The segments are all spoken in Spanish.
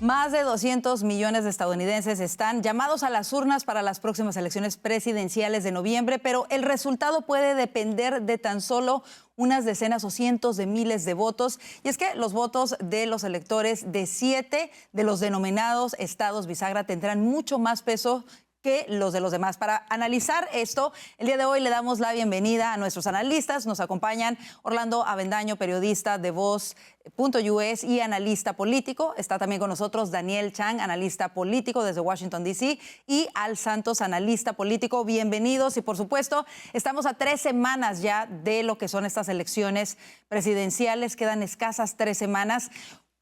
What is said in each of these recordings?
Más de 200 millones de estadounidenses están llamados a las urnas para las próximas elecciones presidenciales de noviembre, pero el resultado puede depender de tan solo unas decenas o cientos de miles de votos. Y es que los votos de los electores de 7 de los denominados estados bisagra tendrán mucho más peso que los de los demás. Para analizar esto, el día de hoy le damos la bienvenida a nuestros analistas. Nos acompañan Orlando Avendaño, periodista de Voz.us y analista político. Está también con nosotros Daniel Chang, analista político desde Washington, D.C. y Al Santos, analista político. Bienvenidos y, por supuesto, estamos a 3 semanas ya de lo que son estas elecciones presidenciales. Quedan escasas 3 semanas.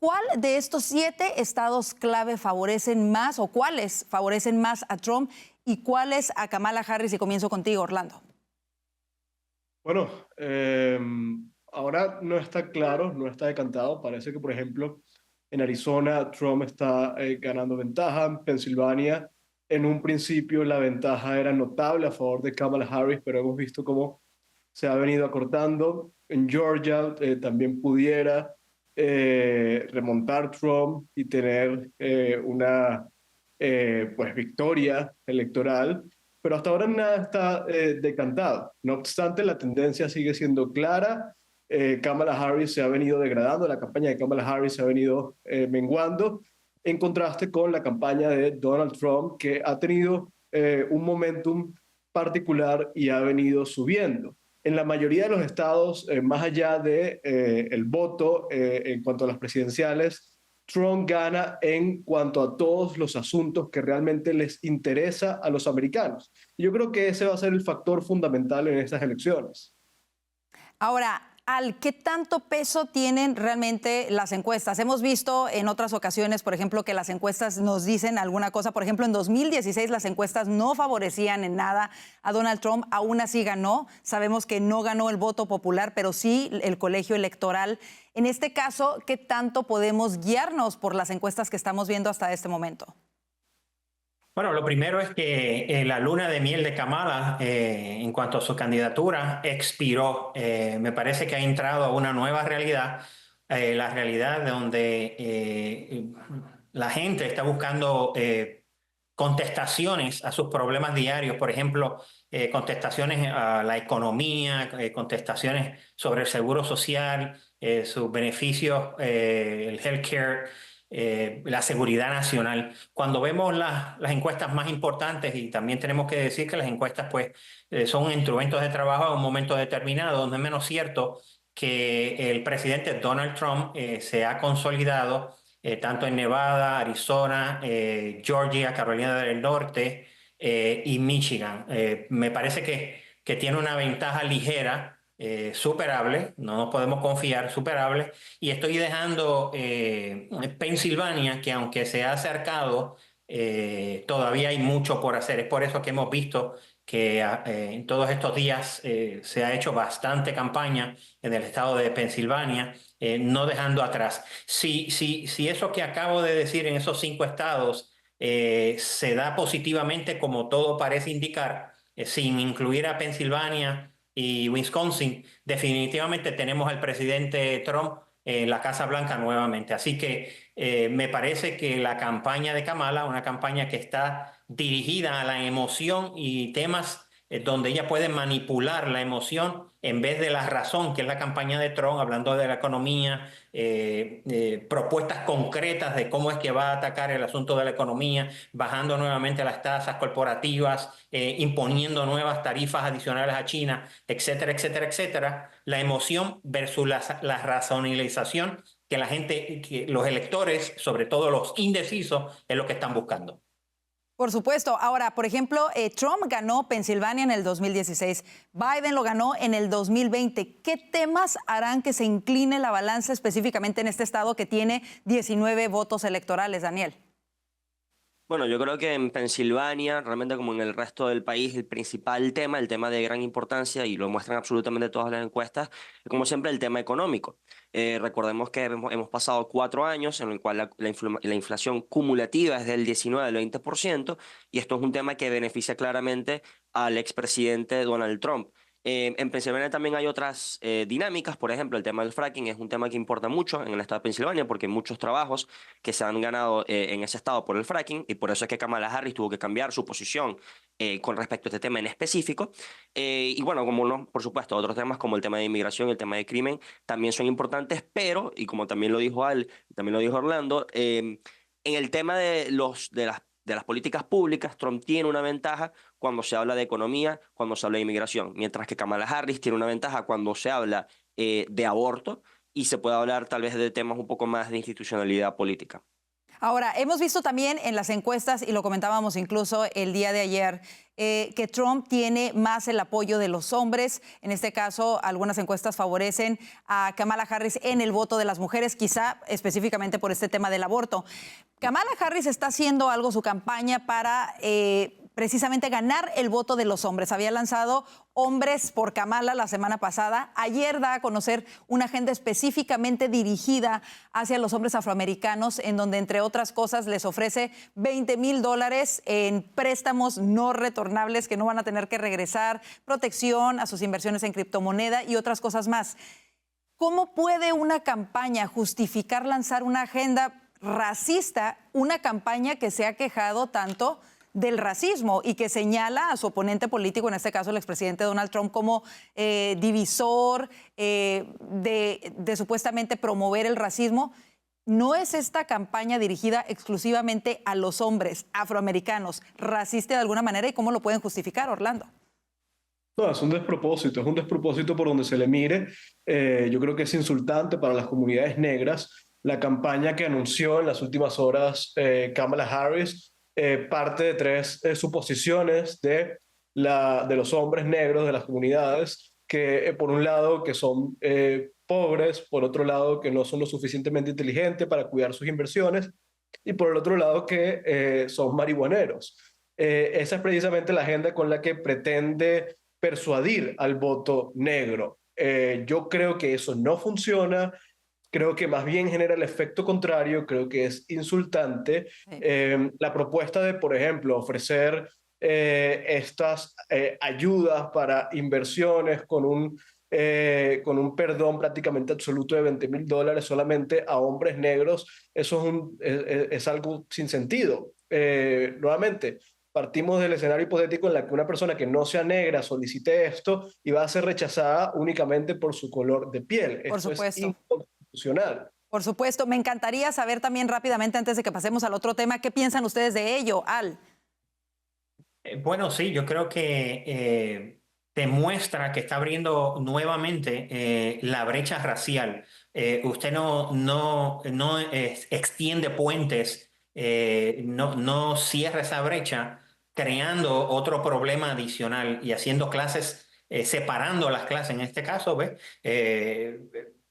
¿Cuál de estos 7 estados clave favorecen más o cuáles favorecen más a Trump y cuáles a Kamala Harris? Y comienzo contigo, Orlando. Bueno, ahora no está claro, no está decantado. Parece que, por ejemplo, en Arizona Trump está ganando ventaja. En Pensilvania, en un principio la ventaja era notable a favor de Kamala Harris, pero hemos visto cómo se ha venido acortando. En Georgia también pudiera remontar Trump y tener una pues victoria electoral, pero hasta ahora nada está decantado. No obstante, la tendencia sigue siendo clara. Kamala Harris se ha venido degradando, la campaña de Kamala Harris se ha venido menguando, en contraste con la campaña de Donald Trump, que ha tenido un momentum particular y ha venido subiendo. En la mayoría de los estados, más allá de el voto en cuanto a las presidenciales, Trump gana en cuanto a todos los asuntos que realmente les interesa a los americanos. Y yo creo que ese va a ser el factor fundamental en estas elecciones. Ahora, Al, ¿qué tanto peso tienen realmente las encuestas? Hemos visto en otras ocasiones, por ejemplo, que las encuestas nos dicen alguna cosa. Por ejemplo, en 2016 las encuestas no favorecían en nada a Donald Trump, aún así ganó. Sabemos que no ganó el voto popular, pero sí el colegio electoral. En este caso, ¿qué tanto podemos guiarnos por las encuestas que estamos viendo hasta este momento? Bueno, lo primero es que la luna de miel de Kamala, en cuanto a su candidatura, expiró. Me parece que ha entrado a una nueva realidad, la realidad donde la gente está buscando contestaciones a sus problemas diarios, por ejemplo, contestaciones a la economía, contestaciones sobre el seguro social, sus beneficios, el healthcare, la seguridad nacional. Cuando vemos las encuestas más importantes, y también tenemos que decir que las encuestas pues, son instrumentos de trabajo a un momento determinado, donde es menos cierto que el presidente Donald Trump se ha consolidado tanto en Nevada, Arizona, Georgia, Carolina del Norte y Michigan. Me parece que tiene una ventaja ligera, superable, no nos podemos confiar, superable, y estoy dejando Pensilvania, que aunque se ha acercado, todavía hay mucho por hacer. Es por eso que hemos visto que en todos estos días se ha hecho bastante campaña en el estado de Pensilvania, no dejando atrás. Si eso que acabo de decir en esos 5 estados se da positivamente, como todo parece indicar, sin incluir a Pensilvania y Wisconsin, definitivamente tenemos al presidente Trump en la Casa Blanca nuevamente. Así que me parece que la campaña de Kamala, una campaña que está dirigida a la emoción y temas donde ella puede manipular la emoción en vez de la razón, que es la campaña de Trump, hablando de la economía, propuestas concretas de cómo es que va a atacar el asunto de la economía, bajando nuevamente las tasas corporativas, imponiendo nuevas tarifas adicionales a China, etcétera, etcétera, etcétera. La emoción versus la racionalización que la gente, que los electores, sobre todo los indecisos, es lo que están buscando. Por supuesto. Ahora, por ejemplo, Trump ganó Pensilvania en el 2016. Biden lo ganó en el 2020. ¿Qué temas harán que se incline la balanza específicamente en este estado que tiene 19 votos electorales, Daniel? Bueno, yo creo que en Pensilvania, realmente como en el resto del país, el principal tema, el tema de gran importancia, y lo muestran absolutamente todas las encuestas, es como siempre el tema económico. Recordemos que hemos pasado 4 años en el cual la inflación cumulativa es del 19 al 20%, y esto es un tema que beneficia claramente al expresidente Donald Trump. En Pensilvania también hay otras dinámicas, por ejemplo, el tema del fracking es un tema que importa mucho en el estado de Pensilvania porque hay muchos trabajos que se han ganado en ese estado por el fracking y por eso es que Kamala Harris tuvo que cambiar su posición con respecto a este tema en específico. Y bueno, como no, por supuesto, otros temas como el tema de inmigración, el tema de crimen, también son importantes, pero, y como también lo dijo Al, también lo dijo Orlando, en el tema de las políticas públicas, Trump tiene una ventaja cuando se habla de economía, cuando se habla de inmigración, mientras que Kamala Harris tiene una ventaja cuando se habla de aborto y se puede hablar tal vez de temas un poco más de institucionalidad política. Ahora, hemos visto también en las encuestas, y lo comentábamos incluso el día de ayer, que Trump tiene más el apoyo de los hombres. En este caso, algunas encuestas favorecen a Kamala Harris en el voto de las mujeres, quizá específicamente por este tema del aborto. Kamala Harris está haciendo algo, su campaña, para precisamente ganar el voto de los hombres. Había lanzado Hombres por Kamala la semana pasada. Ayer da a conocer una agenda específicamente dirigida hacia los hombres afroamericanos, en donde, entre otras cosas, les ofrece $20,000 en préstamos no retornables que no van a tener que regresar, protección a sus inversiones en criptomoneda y otras cosas más. ¿Cómo puede una campaña justificar lanzar una agenda racista, una campaña que se ha quejado tanto del racismo y que señala a su oponente político, en este caso el expresidente Donald Trump, como divisor, de supuestamente promover el racismo? ¿No es esta campaña dirigida exclusivamente a los hombres afroamericanos racista de alguna manera? ¿Y cómo lo pueden justificar, Orlando? No, es un despropósito por donde se le mire. Yo creo que es insultante para las comunidades negras. La campaña que anunció en las últimas horas Kamala Harris parte de tres suposiciones de los hombres negros de las comunidades, que por un lado que son pobres, por otro lado que no son lo suficientemente inteligentes para cuidar sus inversiones, y por el otro lado que son marihuaneros. Esa es precisamente la agenda con la que pretende persuadir al voto negro. Yo creo que eso no funciona. Creo que más bien genera el efecto contrario, creo que es insultante. Sí. La propuesta de, por ejemplo, ofrecer estas ayudas para inversiones con un perdón prácticamente absoluto de $20,000 solamente a hombres negros, eso es algo sin sentido. Nuevamente, partimos del escenario hipotético en la que una persona que no sea negra solicite esto y va a ser rechazada únicamente por su color de piel. Por Esto es supuesto. inconstitucional. Por supuesto. Me encantaría saber también rápidamente, antes de que pasemos al otro tema, ¿qué piensan ustedes de ello, Al? Bueno, sí, yo creo que demuestra que está abriendo nuevamente la brecha racial. Usted no extiende puentes, no cierra esa brecha, creando otro problema adicional y haciendo clases, separando las clases, en este caso, ¿ves?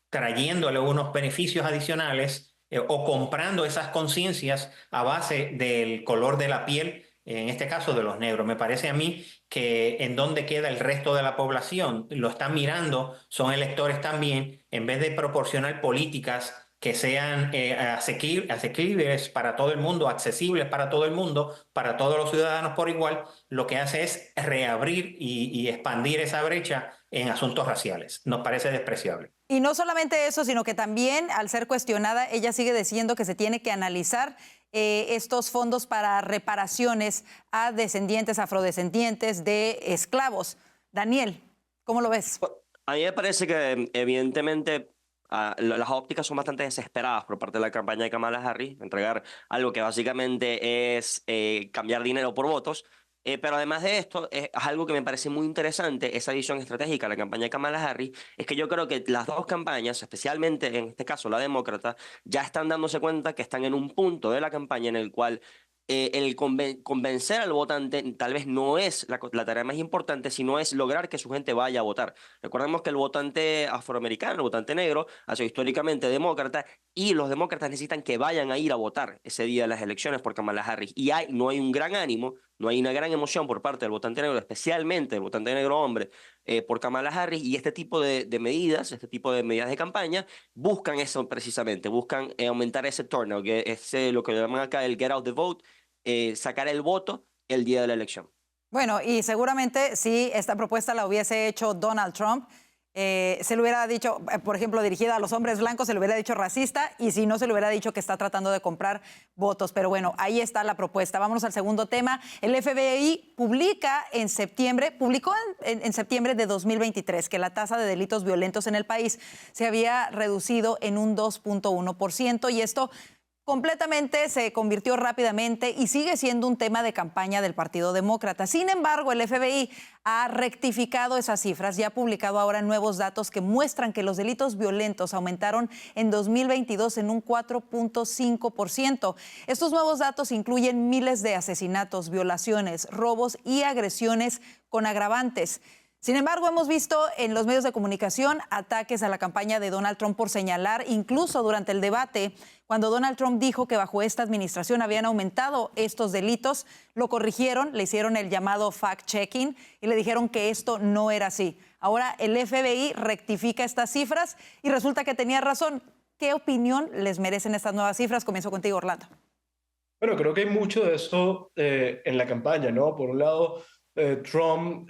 Trayéndole unos beneficios adicionales o comprando esas conciencias a base del color de la piel, en este caso de los negros. Me parece a mí que en dónde queda el resto de la población, lo están mirando, son electores también, en vez de proporcionar políticas que sean asequibles para todo el mundo, accesibles para todo el mundo, para todos los ciudadanos por igual, lo que hace es reabrir y expandir esa brecha en asuntos raciales. Nos parece despreciable. Y no solamente eso, sino que también, al ser cuestionada, ella sigue diciendo que se tiene que analizar estos fondos para reparaciones a descendientes, afrodescendientes de esclavos. Daniel, ¿cómo lo ves? A mí me parece que evidentemente las ópticas son bastante desesperadas por parte de la campaña de Kamala Harris, entregar algo que básicamente es cambiar dinero por votos. Pero además de esto, es algo que me parece muy interesante, esa visión estratégica de la campaña de Kamala Harris, es que yo creo que las dos campañas, especialmente en este caso la demócrata, ya están dándose cuenta que están en un punto de la campaña en el cual el convencer al votante tal vez no es la tarea más importante, sino es lograr que su gente vaya a votar. Recordemos que el votante afroamericano, el votante negro, ha sido históricamente demócrata y los demócratas necesitan que vayan a ir a votar ese día de las elecciones por Kamala Harris. Y no hay un gran ánimo, no hay una gran emoción por parte del votante negro, especialmente el votante negro hombre, por Kamala Harris. Y este tipo de medidas, este tipo de medidas de campaña, buscan eso precisamente, buscan aumentar ese turnout, que es lo que llaman acá el get out the vote, sacar el voto el día de la elección. Bueno, y seguramente si esta propuesta la hubiese hecho Donald Trump, se le hubiera dicho, por ejemplo, dirigida a los hombres blancos, se le hubiera dicho racista, y si no, se le hubiera dicho que está tratando de comprar votos. Pero bueno, ahí está la propuesta. Vámonos al segundo tema. El FBI publicó en septiembre de 2023 que la tasa de delitos violentos en el país se había reducido en un 2.1%, y esto completamente se convirtió rápidamente y sigue siendo un tema de campaña del Partido Demócrata. Sin embargo, el FBI ha rectificado esas cifras y ha publicado ahora nuevos datos que muestran que los delitos violentos aumentaron en 2022 en un 4.5%. Estos nuevos datos incluyen miles de asesinatos, violaciones, robos y agresiones con agravantes. Sin embargo, hemos visto en los medios de comunicación ataques a la campaña de Donald Trump por señalar, incluso durante el debate, cuando Donald Trump dijo que bajo esta administración habían aumentado estos delitos, lo corrigieron, le hicieron el llamado fact-checking y le dijeron que esto no era así. Ahora el FBI rectifica estas cifras y resulta que tenía razón. ¿Qué opinión les merecen estas nuevas cifras? Comienzo contigo, Orlando. Bueno, creo que hay mucho de eso en la campaña, ¿no? Por un lado, Trump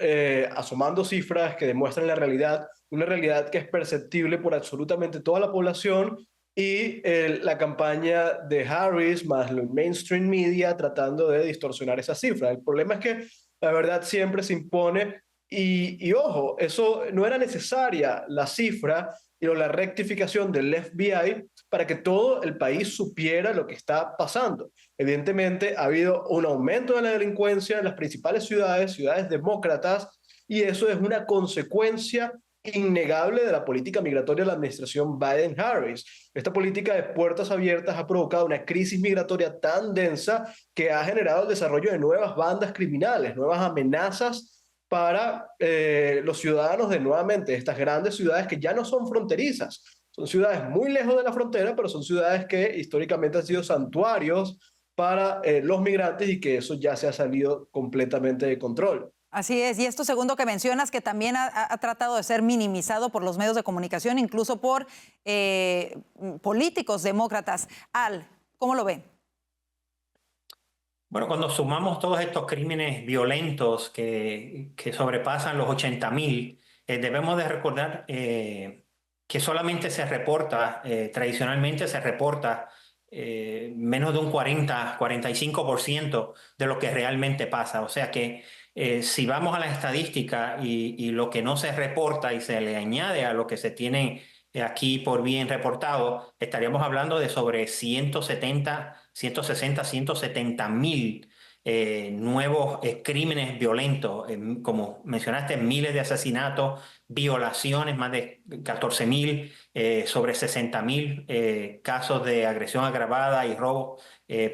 asomando cifras que demuestran la realidad, una realidad que es perceptible por absolutamente toda la población, y la campaña de Harris más el mainstream media tratando de distorsionar esas cifras. El problema es que la verdad siempre se impone y ojo, eso no era necesaria la cifra o la rectificación del FBI para que todo el país supiera lo que está pasando. Evidentemente ha habido un aumento de la delincuencia en las principales ciudades demócratas, y eso es una consecuencia innegable de la política migratoria de la administración Biden-Harris. Esta política de puertas abiertas ha provocado una crisis migratoria tan densa que ha generado el desarrollo de nuevas bandas criminales, nuevas amenazas para los ciudadanos de nuevamente estas grandes ciudades que ya no son fronterizas. Son ciudades muy lejos de la frontera, pero son ciudades que históricamente han sido santuarios para los migrantes, y que eso ya se ha salido completamente de control. Así es, y esto segundo que mencionas, que también ha tratado de ser minimizado por los medios de comunicación, incluso por políticos demócratas. Al, ¿cómo lo ven? Bueno, cuando sumamos todos estos crímenes violentos que sobrepasan los 80,000, debemos de recordar que solamente se reporta, tradicionalmente se reporta menos de un 40-45% de lo que realmente pasa. O sea que si vamos a la estadística y lo que no se reporta y se le añade a lo que se tiene aquí por bien reportado, estaríamos hablando de sobre 160, 170,000 nuevos crímenes violentos, como mencionaste, miles de asesinatos, violaciones, más de 14,000, sobre 60,000 casos de agresión agravada y robo,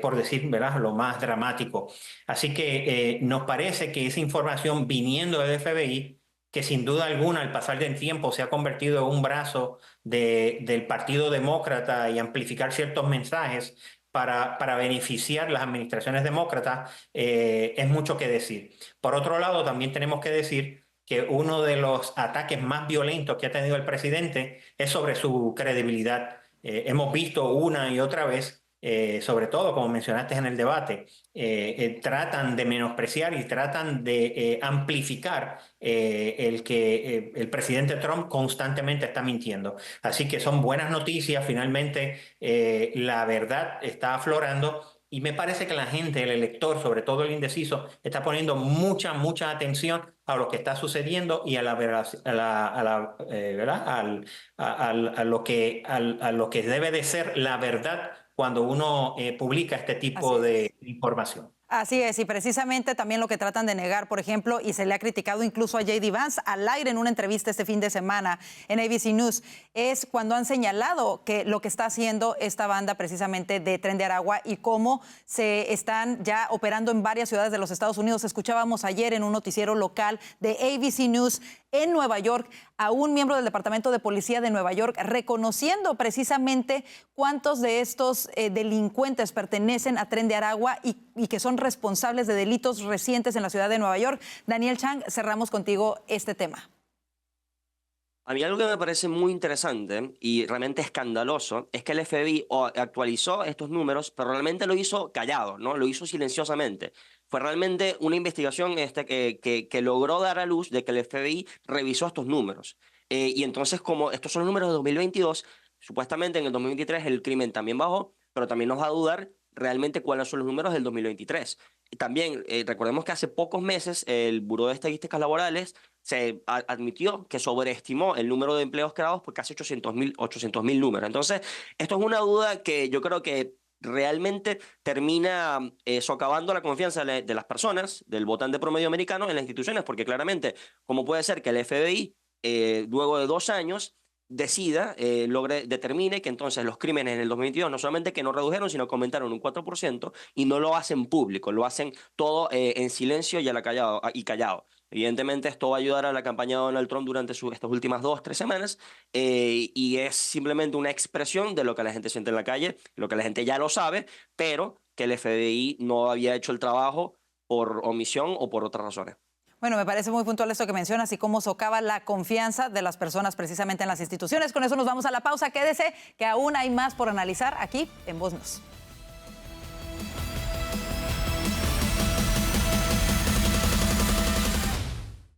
por decir, ¿verdad?, lo más dramático. Así que nos parece que esa información viniendo del FBI, que sin duda alguna al pasar del tiempo se ha convertido en un brazo del Partido Demócrata y amplificar ciertos mensajes para beneficiar las administraciones demócratas, es mucho que decir. Por otro lado, también tenemos que decir que uno de los ataques más violentos que ha tenido el presidente es sobre su credibilidad. Hemos visto una y otra vez, sobre todo, como mencionaste en el debate, tratan de menospreciar y tratan de amplificar el que el presidente Trump constantemente está mintiendo. Así que son buenas noticias, finalmente la verdad está aflorando. Y me parece que la gente, el elector, sobre todo el indeciso, está poniendo mucha atención a lo que está sucediendo y a lo que debe de ser la verdad cuando uno publica este tipo de información. Así es, y precisamente también lo que tratan de negar, por ejemplo, y se le ha criticado incluso a J.D. Vance al aire en una entrevista este fin de semana en ABC News, es cuando han señalado que lo que está haciendo esta banda precisamente de Tren de Aragua y cómo se están ya operando en varias ciudades de los Estados Unidos. Escuchábamos ayer en un noticiero local de ABC News en Nueva York a un miembro del Departamento de Policía de Nueva York reconociendo precisamente cuántos de estos delincuentes pertenecen a Tren de Aragua y que son responsables de delitos recientes en la ciudad de Nueva York. Daniel Chang, cerramos contigo este tema. A mí algo que me parece muy interesante y realmente escandaloso es que el FBI actualizó estos números, pero realmente lo hizo callado, ¿no? Lo hizo silenciosamente. fue realmente una investigación que logró dar a luz de que el FBI revisó estos números. Y entonces, como estos son los números de 2022, supuestamente en el 2023 el crimen también bajó, pero también nos va a dudar realmente cuáles son los números del 2023. Y también recordemos que hace pocos meses el Buró de Estadísticas Laborales se admitió que sobreestimó el número de empleos creados por casi 800.000 números. Entonces, esto es una duda que yo creo que realmente termina socavando la confianza de las personas, del votante promedio americano en las instituciones, porque claramente, ¿cómo puede ser que el FBI, luego de 2 años, determine que entonces los crímenes en el 2022 no solamente que no redujeron, sino que aumentaron un 4% y no lo hacen público, lo hacen todo en silencio y callado? Evidentemente esto va a ayudar a la campaña de Donald Trump durante estas últimas 2-3 semanas y es simplemente una expresión de lo que la gente siente en la calle, lo que la gente ya lo sabe, pero que el FBI no había hecho el trabajo por omisión o por otras razones. Bueno, me parece muy puntual esto que mencionas y cómo socava la confianza de las personas precisamente en las instituciones. Con eso nos vamos a la pausa. Quédese, que aún hay más por analizar aquí en Voz News.